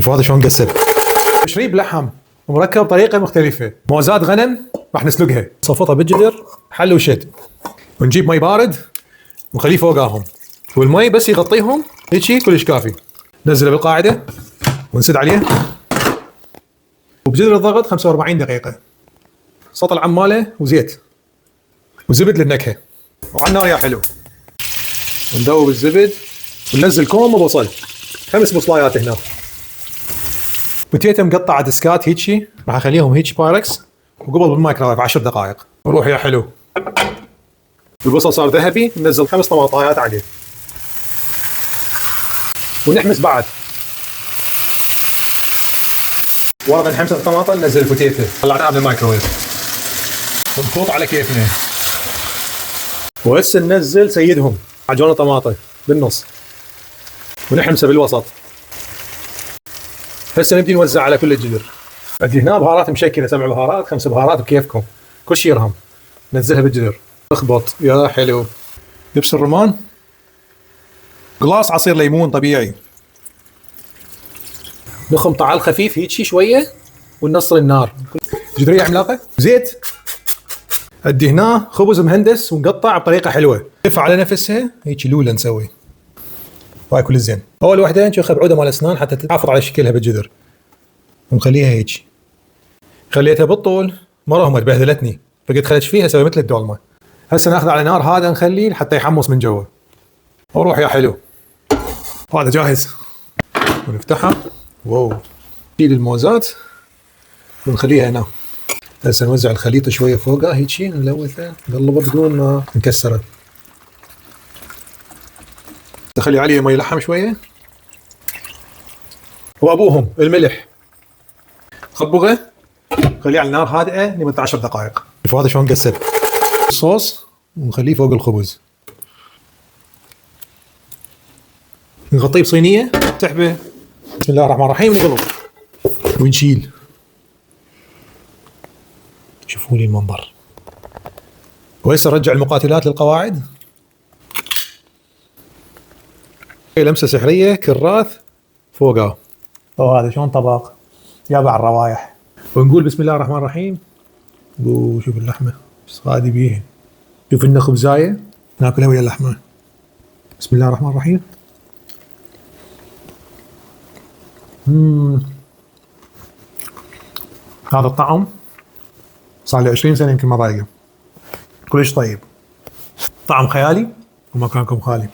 شوف هذا شلون قسم تشريب لحم ومركب بطريقه مختلفه. موزات غنم راح نسلقها، نصفطها بالجدر حل وشد، ونجيب مي بارد ونخليه فوقاهم، والمي بس يغطيهم هيجي كلش كافي. ننزله بالقاعده ونسد عليه وبجدر الضغط 45 دقيقه. سطل عماله وزيت وزبد للنكهه، وعلى النار يا حلو. وندوب الزبد وننزل كوم وبصل، 5 بصلايات هنا. بتيته مقطعه ديسكات هيجي، راح اخليهم هيجي بايركس وقبل بالمايكرويف 10 دقائق. وروح يا حلو. البصل صار ذهبي، ننزل 5 طماطايات عليه ونحمس بعد. ورا ما نحمس الطماطم ننزل البوتيتو، طلعناها من المايكرويف ونفوط على كيفنا. وهسه ننزل سيدهم عجون الطماطم بالنص ونحمسه بالوسط. هسه نبدي نوزع على كل الجدر. عندي هنا بهارات مشكله، 7 بهارات 5 بهارات بكيفكم، كل شيء يرهم. نزلها بالجدر، اخبط يا حلو. دبس الرمان، قلاص عصير ليمون طبيعي، نخم طعال خفيف هيجي شويه وننصر النار. جدريه عملاقه، زيت. عندي هنا خبز مهندس ومقطع بطريقه حلوه، تدفع على نفسها هيجي لوله نسوي. وهاي كل زين. اول وحده نشوفها بعوده مال اسنان حتى تحافظ على شكلها بالجدر، ونخليها هيك. خليتها بالطول، مره هم تبهدلتني فقلت خليت فيها سوي مثل الدولمه. هسه ناخذ على نار هذا نخليه حتى يحمص من جوا. وروح يا حلو. هذا جاهز ونفتحها. واو. نشيل الموزات ونخليها هنا. هسه نوزع الخليط شويه فوقها هيك، نلوثه نقلبه بدون ما نكسره. نخلي عليه مي لحم شويه، وابوهم الملح. خبغه خليه على النار هادئه لمده 10 دقائق. شوف هذا شلون قسم الصوص ونخليه فوق الخبز. نغطيه بصينيه سحبه. بسم الله الرحمن الرحيم. ونقلب ونشيل. شوفوا لي المنظر. وهسه نرجع المقاتلات للقواعد. لمسه سحريه كراث فوقها. هذا شلون طبق يابع الروايح. ونقول بسم الله الرحمن الرحيم. وشوف اللحمه بس غادي بيها. شوف لنا خبزايه ناكلها ويا اللحمه. بسم الله الرحمن الرحيم. هذا الطعم صار لي 20 سنه يمكن ما ضايقه. كلش طيب، طعم خيالي ومكانكم خالي.